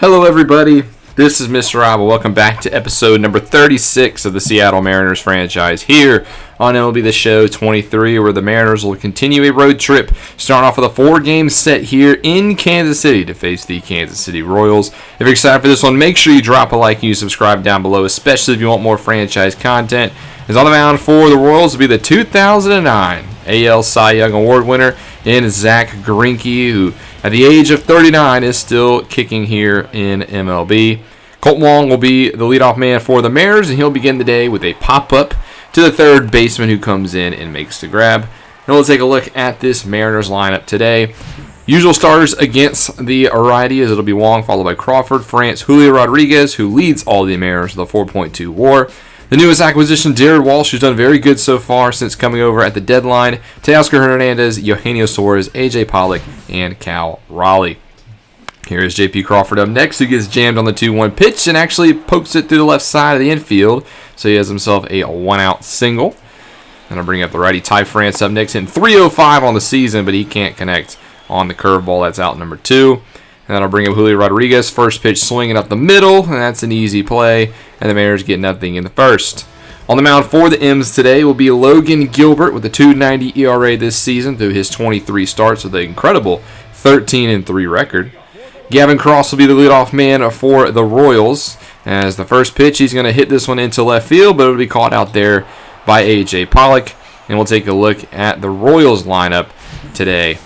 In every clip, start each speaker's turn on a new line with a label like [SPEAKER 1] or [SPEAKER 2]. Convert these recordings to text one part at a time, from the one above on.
[SPEAKER 1] Hello everybody, this is Mr. Rob. Welcome back to episode number 36 of the Seattle Mariners franchise here on MLB The Show 23, where the Mariners will continue a road trip, starting off with a 4-game set here in Kansas City to face the Kansas City Royals. If you're excited for this one, make sure you drop a like and you subscribe down below, especially if you want more franchise content. As on the mound for the Royals will be the 2009 AL Cy Young Award winner in Zach Greinke, who at the age of 39 is still kicking here in MLB. Colt Wong will be the leadoff man for the Mariners, and he'll begin the day with a pop-up to the third baseman who comes in and makes the grab. And we'll take a look at this Mariners lineup today. Usual starters against the righty as it'll be Wong, followed by Crawford, France, Julio Rodriguez, who leads all the Mariners with a 4.2 WAR. The newest acquisition, Jared Walsh, who's done very good so far since coming over at the deadline. Teoscar Hernandez, Eugenio Suarez, A.J. Pollock, and Cal Raleigh. Here is J.P. Crawford up next, who gets jammed on the 2-1 pitch and actually pokes it through the left side of the infield. So he has himself a 1-out single. And I'll bring up the righty Ty France up next, hitting .305 on the season, but he can't connect on the curveball. That's out number 2. And then I'll bring up Julio Rodriguez, first pitch swinging up the middle, and that's an easy play. And the Mariners get nothing in the first. On the mound for the M's today will be Logan Gilbert with a .290 ERA this season through his 23 starts with an incredible 13-3 record. Gavin Cross will be the leadoff man for the Royals. As the first pitch, he's going to hit this one into left field, but it'll be caught out there by A.J. Pollock. And we'll take a look at the Royals lineup today.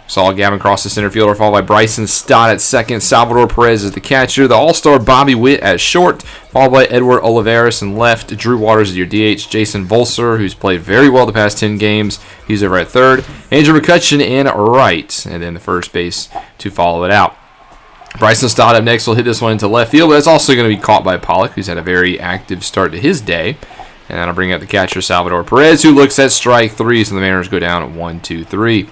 [SPEAKER 1] Saw Gavin Cross, the center fielder, followed by Bryson Stott at second. Salvador Perez is the catcher. The all-star Bobby Witt at short, followed by Edward Olivares in left. Drew Waters is your DH. Jason Volser, who's played very well the past 10 games, he's over at third. Andrew McCutchen in right, and then the first base to follow it out. Bryson Stott up next will hit this one into left field, but that's also going to be caught by Pollock, who's had a very active start to his day. And then I'll bring up the catcher, Salvador Perez, who looks at strike 3, so the Mariners go down at 1-2-3.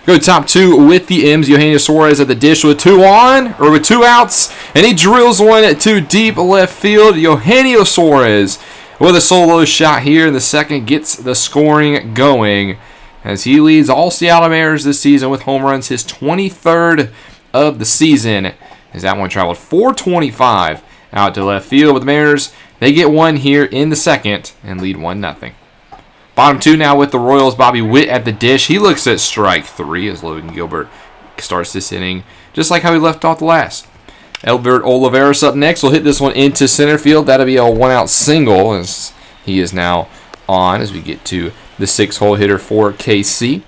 [SPEAKER 1] Go top 2 with the M's. Eugenio Suarez at the dish with 2 outs, and he drills one to deep left field. Eugenio Suarez with a solo shot here in the second gets the scoring going as he leads all Seattle Mariners this season with home runs, his 23rd of the season, as that one traveled 425 out to left field. With the Mariners, they get one here in the second and lead 1-0. Bottom 2 now with the Royals. Bobby Witt at the dish. He looks at strike 3 as Logan Gilbert starts this inning, just like how he left off the last. Edward Olivares up next will hit this one into center field. That'll be a 1-out single as he is now on as we get to the 6-hole hitter for KC.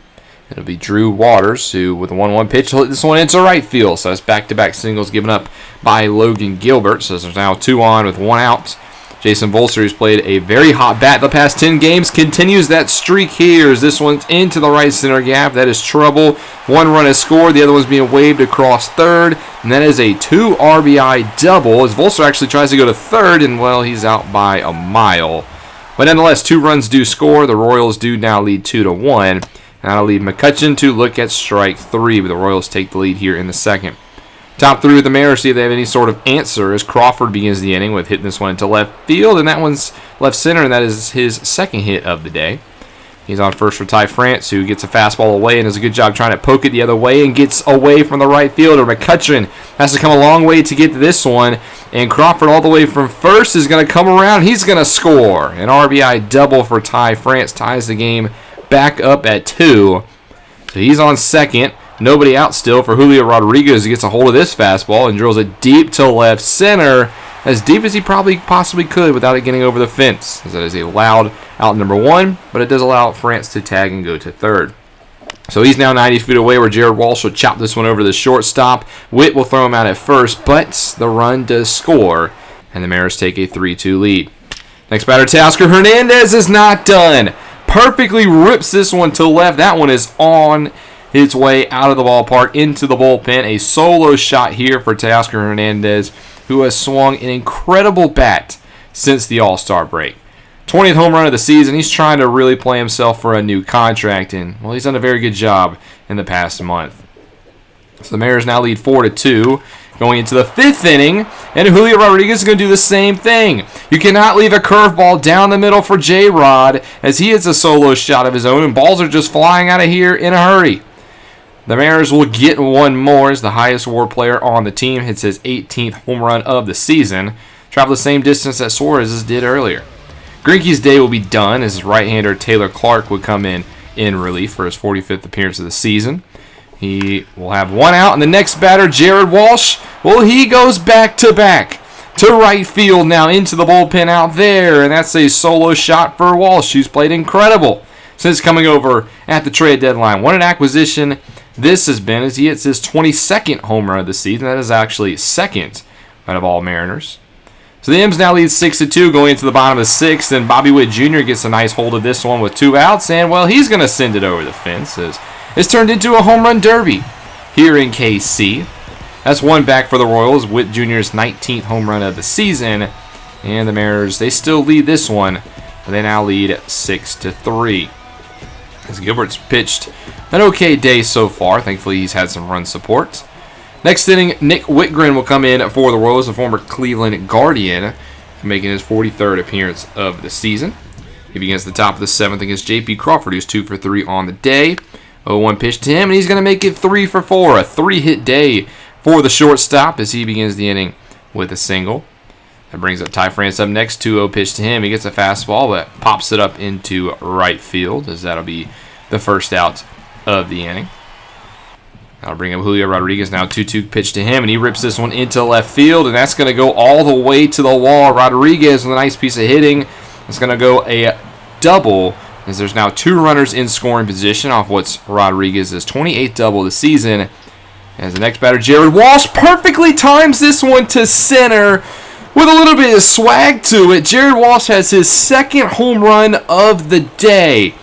[SPEAKER 1] It'll be Drew Waters, who with a 1-1 pitch will hit this one into right field. So that's back-to-back singles given up by Logan Gilbert. So there's now 2 on with 1 out. Jason Volser, who's played a very hot bat the past 10 games, continues that streak here as this one's into the right center gap. That is trouble. 1 run is scored. The other one's being waved across third. And that is a 2 RBI double as Volser actually tries to go to third, and, well, he's out by a mile. But nonetheless, 2 runs do score. The Royals do now lead 2-1. And that'll leave McCutchen to look at strike 3, but the Royals take the lead here in the second. Top 3 with the Mariners, see if they have any sort of answer as Crawford begins the inning with hitting this one into left field, and that one's left center, and that is his second hit of the day. He's on first for Ty France, who gets a fastball away and does a good job trying to poke it the other way and gets away from the right fielder. McCutchen has to come a long way to get to this one, and Crawford all the way from first is going to come around. He's going to score. An RBI double for Ty France ties the game back up at 2. So he's on second. Nobody out still for Julio Rodriguez, who gets a hold of this fastball and drills it deep to left center, as deep as he probably possibly could without it getting over the fence. As that is a loud out number 1, but it does allow France to tag and go to third. So he's now 90 feet away where Jared Walsh will chop this one over the shortstop. Witt will throw him out at first, but the run does score, and the Mariners take a 3-2 lead. Next batter, Teoscar Hernandez is not done. Perfectly rips this one to left. That one is on its way out of the ballpark into the bullpen. A solo shot here for Teoscar Hernandez, who has swung an incredible bat since the All-Star break. 20th home run of the season. He's trying to really play himself for a new contract, and, well, he's done a very good job in the past month. So the Mariners now lead 4-2 going into the 5th inning, and Julio Rodriguez is going to do the same thing. You cannot leave a curveball down the middle for J-Rod as he hits a solo shot of his own, and balls are just flying out of here in a hurry. The Mariners will get one more as the highest WAR player on the team hits his 18th home run of the season. Travel the same distance that Suarez did earlier. Greinke's day will be done as his right-hander Taylor Clark would come in relief for his 45th appearance of the season. He will have one out, and the next batter, Jared Walsh, well, he goes back-to-back to right field now into the bullpen out there, and that's a solo shot for Walsh, who's played incredible since coming over at the trade deadline. What an acquisition this has been as he hits his 22nd home run of the season. That is actually second out of all Mariners. So the M's now lead 6-2 going into the bottom of the sixth, and Bobby Witt Jr. gets a nice hold of this one with 2 outs, and, well, he's going to send it over the fence as it's turned into a home run derby here in KC. That's one back for the Royals, Witt Jr.'s 19th home run of the season, and the Mariners, they still lead this one, but they now lead 6-3. As Gilbert's pitched an okay day so far. Thankfully, he's had some run support. Next inning, Nick Whitgren will come in for the Royals, a former Cleveland Guardian, making his 43rd appearance of the season. He begins the top of the 7th against J.P. Crawford, who's 2 for 3 on the day. 0-1 pitch to him, and he's going to make it 3 for 4. A 3-hit day for the shortstop as he begins the inning with a single. That brings up Ty France up next. 2-0 pitch to him. He gets a fastball, but pops it up into right field, as that'll be the first out of the inning. That'll bring up Julio Rodriguez. Now 2-2 pitch to him, and he rips this one into left field, and that's going to go all the way to the wall. Rodriguez with a nice piece of hitting. It's going to go a double, as there's now 2 runners in scoring position off what's Rodriguez's 28th double of the season. As the next batter, Jared Walsh, perfectly times this one to center with a little bit of swag to it. Jared Walsh has his 2nd home run of the day.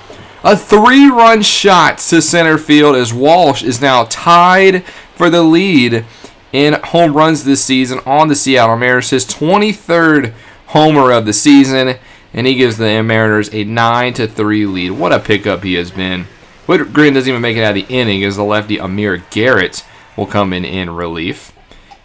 [SPEAKER 1] A 3-run shot to center field as Walsh is now tied for the lead in home runs this season on the Seattle Mariners. His 23rd homer of the season, and he gives the Mariners a 9-3 lead. What a pickup he has been. Whitgren doesn't even make it out of the inning as the lefty Amir Garrett will come in relief.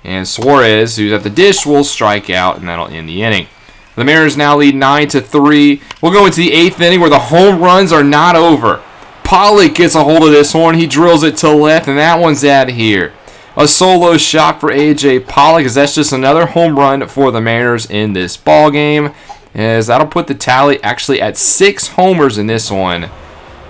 [SPEAKER 1] And Suarez, who's at the dish, will strike out, and that'll end the inning. The Mariners now lead 9-3. We'll go into the 8th inning where the home runs are not over. Pollock gets a hold of this one. He drills it to left, and that one's out of here. A solo shot for A.J. Pollock, as that's just another home run for the Mariners in this ball game, as that'll put the tally actually at 6 homers in this one. And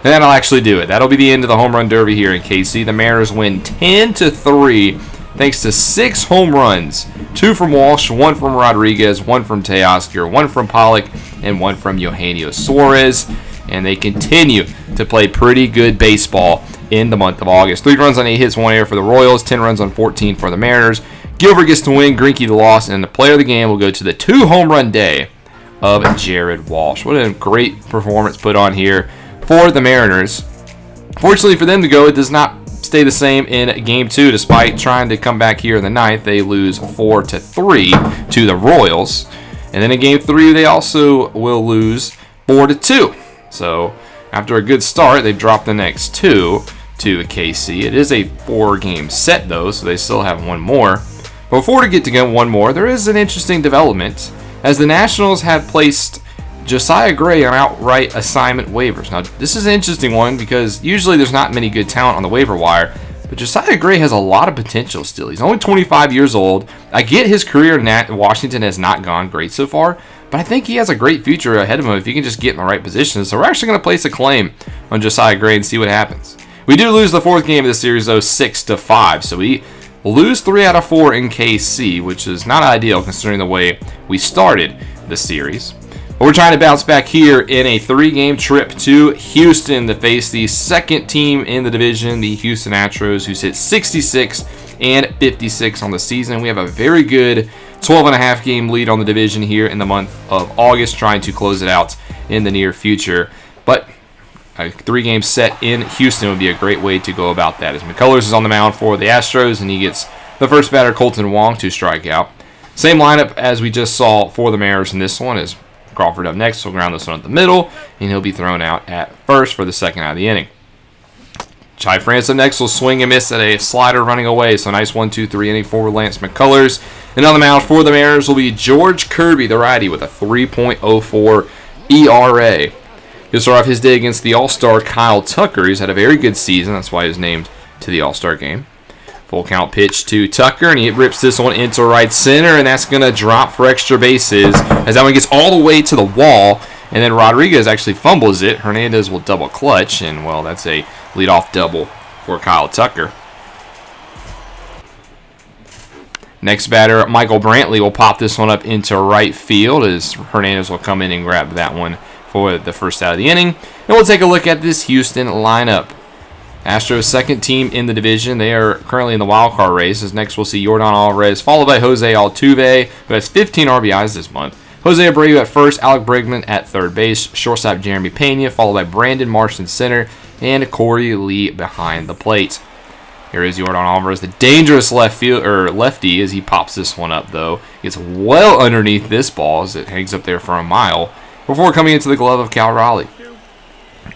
[SPEAKER 1] that'll actually do it. That'll be the end of the home run derby here in KC. The Mariners win 10-3 thanks to 6 home runs. 2 from Walsh, 1 from Rodriguez, 1 from Teoscar, 1 from Pollock, and 1 from Eugenio Suarez. And they continue to play pretty good baseball in the month of August. 3 runs on 8 hits, 1 error for the Royals, 10 runs on 14 for the Mariners. Gilbert gets to win, Greinke the loss, and the player of the game will go to the 2-home run day of Jared Walsh. What a great performance put on here for the Mariners. Fortunately for them to go, it does not stay the same in Game 2. Despite trying to come back here in the 9th, they lose 4-3 to the Royals. And then in Game 3, they also will lose 4-2. So after a good start, they've dropped the next 2 to KC. It is a 4-game set, though, so they still have 1 more. But before we get to get 1 more, there is an interesting development, as the Nationals have placed Josiah Gray on outright assignment waivers. Now, this is an interesting one because usually there's not many good talent on the waiver wire, but Josiah Gray has a lot of potential still. He's only 25 years old. I get his career in Washington has not gone great so far, but I think he has a great future ahead of him if he can just get in the right positions. So we're actually going to place a claim on Josiah Gray and see what happens. We do lose the 4th game of the series, though, 6-5. So we lose 3 out of 4 in KC, which is not ideal considering the way we started the series. But we're trying to bounce back here in a 3-game trip to Houston to face the 2nd team in the division, the Houston Astros, who sit 66 and 56 on the season. We have a very good 12.5 game lead on the division here in the month of August, trying to close it out in the near future. But a 3-game set in Houston would be a great way to go about that, as McCullers is on the mound for the Astros, and he gets the first batter, Colton Wong, to strike out. Same lineup as we just saw for the Mariners in this one, is Crawford up next. We'll ground this one at the middle, and he'll be thrown out at first for the 2nd out of the inning. Ty France up next will swing and miss at a slider running away. So nice 1-2-3 inning for Lance McCullers. And on the mound for the Mariners will be George Kirby, the righty, with a 3.04 ERA. He'll start off his day against the All-Star Kyle Tucker. He's had a very good season. That's why he was named to the All-Star game. Full count pitch to Tucker, and he rips this one into right center, and that's going to drop for extra bases as that one gets all the way to the wall, and then Rodriguez actually fumbles it. Hernandez will double clutch, and, well, that's a leadoff double for Kyle Tucker. Next batter, Michael Brantley will pop this one up into right field as Hernandez will come in and grab that one for the first out of the inning. And we'll take a look at this Houston lineup. Astros' second team in the division. They are currently in the wild card race. As next we'll see Yordan Alvarez, followed by Jose Altuve, who has 15 RBIs this month. Jose Abreu at first, Alec Bregman at third base, shortstop Jeremy Pena, followed by Brandon Marsh in center, and Corey Lee behind the plate. Here is Yordan Alvarez, the dangerous lefty, as he pops this one up, though. Gets well underneath this ball as it hangs up there for a mile before coming into the glove of Cal Raleigh.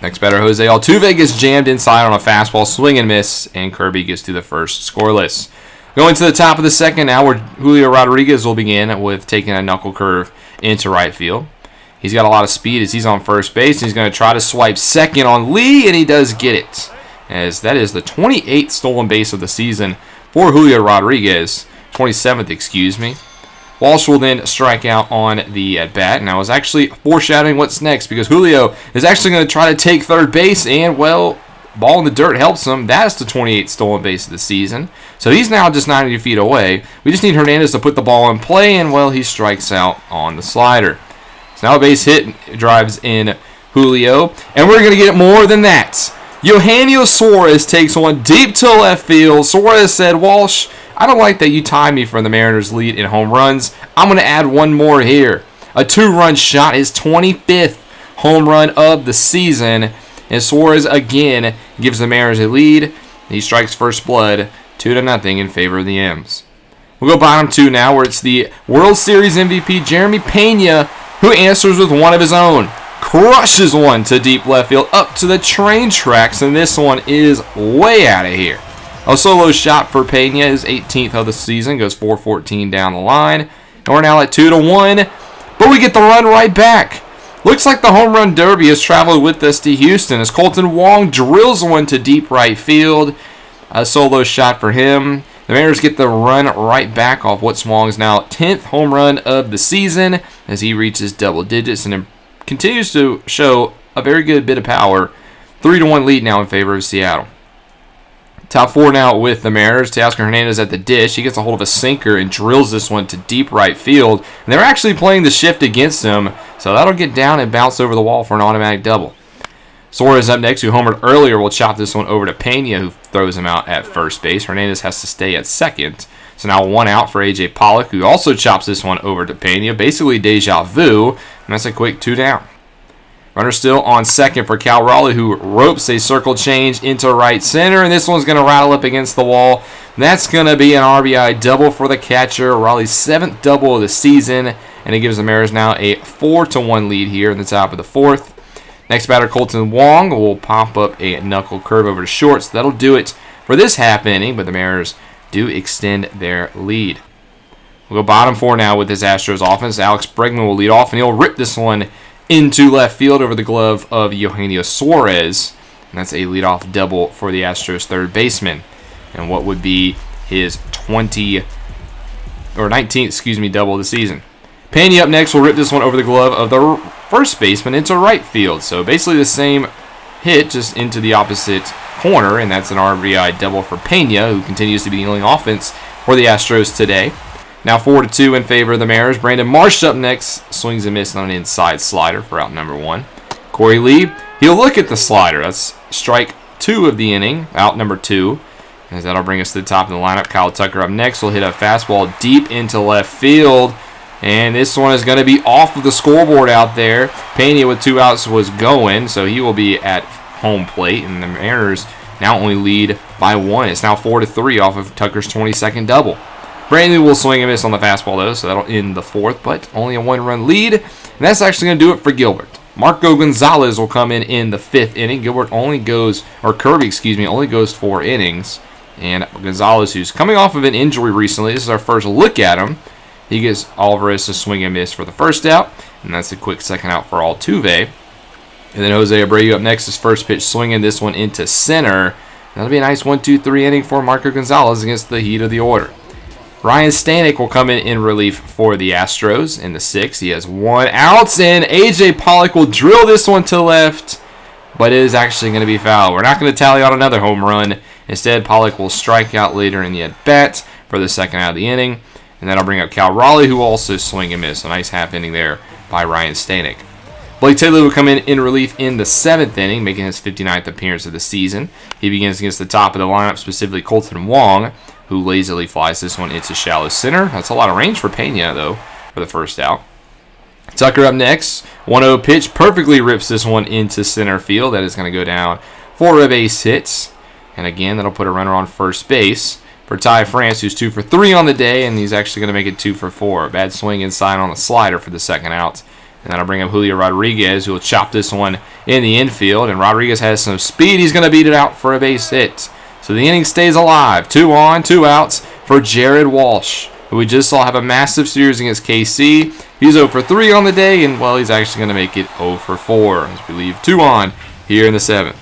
[SPEAKER 1] Next batter, Jose Altuve gets jammed inside on a fastball, swing and miss, and Kirby gets to the first scoreless. Going to the top of the second now, where Julio Rodriguez will begin with taking a knuckle curve into right field. He's got a lot of speed as he's on first base. He's going to try to swipe second on Lee, and he does get it, as that is the 28th stolen base of the season for Julio Rodriguez. 27th, excuse me. Walsh will then strike out on the at-bat, and I was actually foreshadowing what's next because Julio is actually going to try to take third base, and, well, ball in the dirt helps him. That's the 28th stolen base of the season. So he's now just 90 feet away. We just need Hernandez to put the ball in play, and, well, he strikes out on the slider. So now a base hit drives in Julio, and we're going to get more than that. Eugenio Suarez takes one deep to left field. Suarez said, Walsh, I don't like that you tie me for the Mariners' lead in home runs. I'm going to add one more here. A 2-run shot, his 25th home run of the season. And Suarez again gives the Mariners a lead. He strikes first blood 2-0 in favor of the M's. We'll go bottom two now, where it's the World Series MVP Jeremy Pena, who answers with one of his own. Crushes one to deep left field up to the train tracks, and this one is way out of here. A solo shot for Pena, his 18th of the season, goes 4-14 down the line. And we're now at 2-1, but we get the run right back. Looks like the home run derby has traveled with us to Houston as Colton Wong drills one to deep right field. A solo shot for him. The Mariners get the run right back off what's Wong's now 10th home run of the season as he reaches double digits and continues to show a very good bit of power. 3-1 lead now in favor of Seattle. Top four now with the Mariners. Teoscar Hernandez at the dish. He gets a hold of a sinker and drills this one to deep right field. And they're actually playing the shift against him, so that'll get down and bounce over the wall for an automatic double. Suarez up next, who homered earlier, will chop this one over to Pena, who throws him out at first base. Hernandez has to stay at second. So now one out for A.J. Pollock, who also chops this one over to Pena. Basically deja vu, and that's a quick 2 down. Runner still on second for Cal Raleigh, who ropes a circle change into right center, and this one's going to rattle up against the wall. That's going to be an RBI double for the catcher. Raleigh's 7th double of the season, and it gives the Mariners now a 4-1 lead here in the top of the fourth. Next batter, Colton Wong, will pop up a knuckle curve over to short, so that'll do it for this half inning, but the Mariners do extend their lead. We'll go bottom four now with this Astros offense. Alex Bregman will lead off, and he'll rip this one into left field over the glove of Eugenio Suarez. And that's a leadoff double for the Astros third baseman. And what would be his 19th double of the season. Pena up next will rip this one over the glove of the first baseman into right field. So basically the same hit, just into the opposite corner. And that's an RBI double for Pena, who continues to be the only offense for the Astros today. Now 4-2 in favor of the Mariners. Brandon Marsh up next. Swings and misses on an inside slider for out number one. Corey Lee, he'll look at the slider. That's strike 2 of the inning, out number 2. As that'll bring us to the top of the lineup. Kyle Tucker up next will hit a fastball deep into left field. And this one is going to be off of the scoreboard out there. Pena with 2 outs was going, so he will be at home plate. And the Mariners now only lead by 1. It's now 4-3 off of Tucker's 22nd double. Brantley will swing and miss on the fastball, though, so that'll end the fourth, but only a 1-run lead. And that's actually going to do it for Gilbert. Marco Gonzalez will come in the 5th inning. Kirby only goes 4 innings. And Gonzalez, who's coming off of an injury recently, this is our first look at him. He gets Alvarez to swing and miss for the first out, and that's a quick second out for Altuve. And then Jose Abreu up next, his first pitch swinging this one into center. That'll be a nice 1-2-3 inning for Marco Gonzalez against the heat of the order. Ryan Stanek will come in relief for the Astros in the 6th. He has 1 out, and A.J. Pollock will drill this one to left, but it is actually going to be foul. We're not going to tally out another home run. Instead, Pollock will strike out later in the at-bat for the 2nd out of the inning, and then I'll bring up Cal Raleigh, who will also swing and miss. A nice half inning there by Ryan Stanek. Blake Taylor will come in relief in the 7th inning, making his 59th appearance of the season. He begins against the top of the lineup, specifically Colton Wong, who lazily flies this one into shallow center. That's a lot of range for Pena, though, for the first out. Tucker up next. 1-0 pitch, perfectly rips this one into center field. That is going to go down for a base hit. And again, that'll put a runner on first base for Ty France, who's 2 for 3 on the day, and he's actually going to make it 2 for 4. Bad swing inside on the slider for the 2nd out. And then I'll bring up Julio Rodriguez, who will chop this one in the infield. And Rodriguez has some speed. He's going to beat it out for a base hit. So the inning stays alive. 2 on, 2 outs for Jared Walsh, who we just saw have a massive series against KC. He's 0 for 3 on the day, and, well, he's actually going to make it 0 for 4 as we leave 2 on here in the 7th.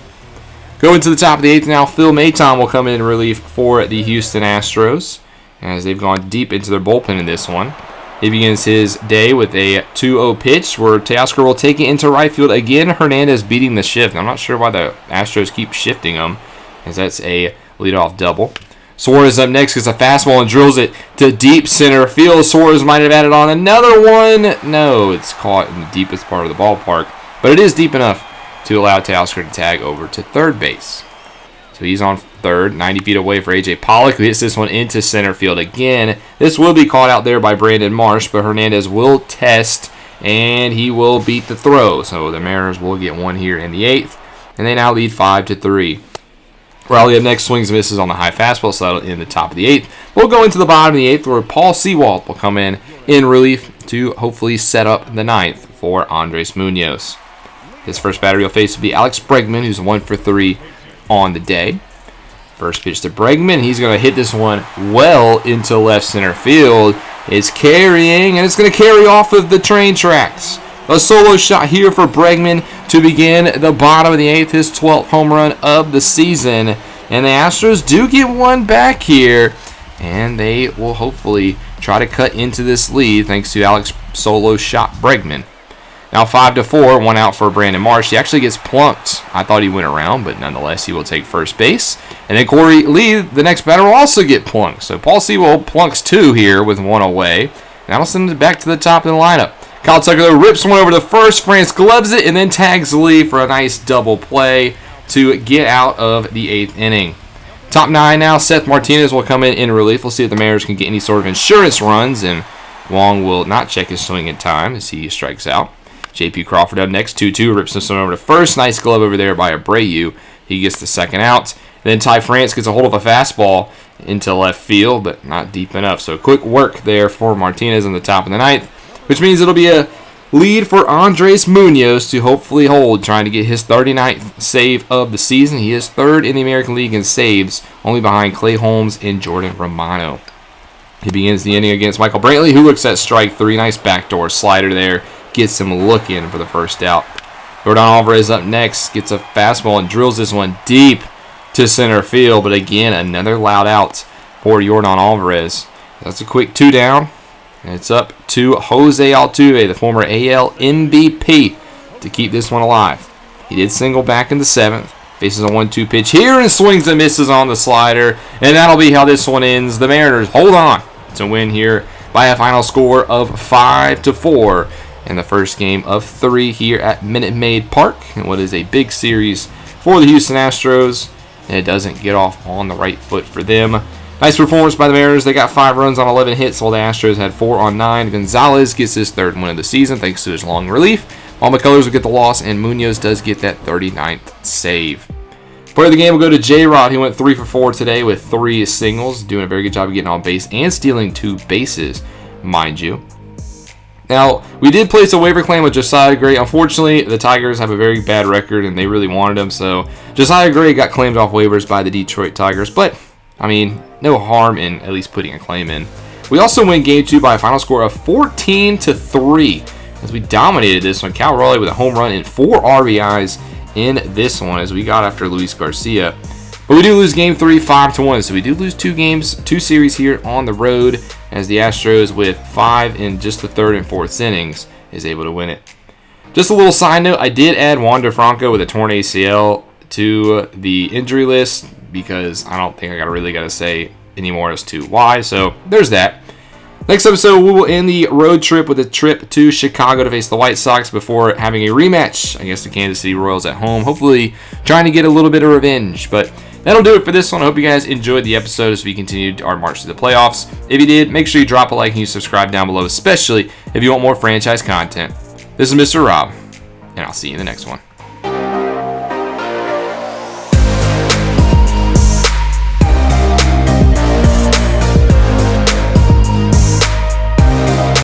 [SPEAKER 1] Going to the top of the 8th now, Phil Maton will come in relief for the Houston Astros as they've gone deep into their bullpen in this one. He begins his day with a 2-0 pitch where Teoscar will take it into right field. Again, Hernandez beating the shift. I'm not sure why the Astros keep shifting him, as that's a leadoff double. Suarez up next gets a fastball and drills it to deep center field. Suarez might have added on another one. No, it's caught in the deepest part of the ballpark, but it is deep enough to allow Teoscar to tag over to third base. So he's on third, 90 feet away for A.J. Pollock, who hits this one into center field again. This will be caught out there by Brandon Marsh, but Hernandez will test, and he will beat the throw. So the Mariners will get one here in the 8th, and they now lead 5-3. Raleigh up next swings and misses on the high fastball, so that'll in the top of the 8th. We'll go into the bottom of the 8th, where Paul Sewald will come in relief to hopefully set up the 9th for Andres Munoz. His first batter he'll face will be Alex Bregman, who's 1 for 3 on the day. First pitch to Bregman. He's going to hit this one well into left center field. It's carrying, and it's going to carry off of the train tracks. A solo shot here for Bregman to begin the bottom of the 8th, his 12th home run of the season. And the Astros do get one back here, and they will hopefully try to cut into this lead thanks to Alex solo shot Bregman. Now 5-4, 1 out for Brandon Marsh. He actually gets plunked. I thought he went around, but nonetheless, he will take first base. And then Corey Lee, the next batter, will also get plunked. So Paul Sewald plunks 2 here with 1 away. And that'll send it back to the top of the lineup. Kyle Tucker, though, rips one over to first. France gloves it and then tags Lee for a nice double play to get out of the 8th inning. Top 9 now, Seth Martinez will come in relief. We'll see if the Mariners can get any sort of insurance runs. And Wong will not check his swing in time as he strikes out. J.P. Crawford up next, 2-2, rips this one over to first. Nice glove over there by Abreu. He gets the 2nd out. And then Ty France gets a hold of a fastball into left field, but not deep enough. So quick work there for Martinez in the top of the 9th, which means it'll be a lead for Andres Munoz to hopefully hold, trying to get his 39th save of the season. He is 3rd in the American League in saves, only behind Clay Holmes and Jordan Romano. He begins the inning against Michael Brantley, who looks at strike 3. Nice backdoor slider there. Gets him looking for the first out. Jordan Alvarez up next, gets a fastball and drills this one deep to center field. But again, another loud out for Jordan Alvarez. That's a quick 2 down. And it's up to Jose Altuve, the former AL MVP, to keep this one alive. He did single back in the 7th. Faces a 1-2 pitch here and swings and misses on the slider. And that'll be how this one ends. The Mariners hold on to win here by a final score of 5-4. In the first game of 3 here at Minute Maid Park, and what is a big series for the Houston Astros, and it doesn't get off on the right foot for them. Nice performance by the Mariners. They got 5 runs on 11 hits, while the Astros had 4 on 9. Gonzalez gets his 3rd win of the season thanks to his long relief, while McCullers will get the loss, and Munoz does get that 39th save. Player of the game will go to J-Rod. He went 3 for 4 today with 3 singles, doing a very good job of getting on base and stealing 2 bases, mind you. Now, we did place a waiver claim with Josiah Gray. Unfortunately, the Tigers have a very bad record, and they really wanted him. So, Josiah Gray got claimed off waivers by the Detroit Tigers. But, I mean, no harm in at least putting a claim in. We also win Game 2 by a final score of 14-3. As we dominated this one. Cal Raleigh with a home run and 4 RBIs in this one as we got after Luis Garcia. But we do lose Game 3, 5-1. So we do lose two series here on the road, as the Astros, with 5 in just the 3rd and 4th innings, is able to win it. Just a little side note, I did add Wander Franco with a torn ACL to the injury list because I don't think I really got to say anymore as to why. So there's that. Next episode, we will end the road trip with a trip to Chicago to face the White Sox before having a rematch against the Kansas City Royals at home. Hopefully trying to get a little bit of revenge. But that'll do it for this one. I hope you guys enjoyed the episode as we continued our march to the playoffs. If you did, make sure you drop a like and you subscribe down below, especially if you want more franchise content. This is Mr. Rob, and I'll see you in the next one.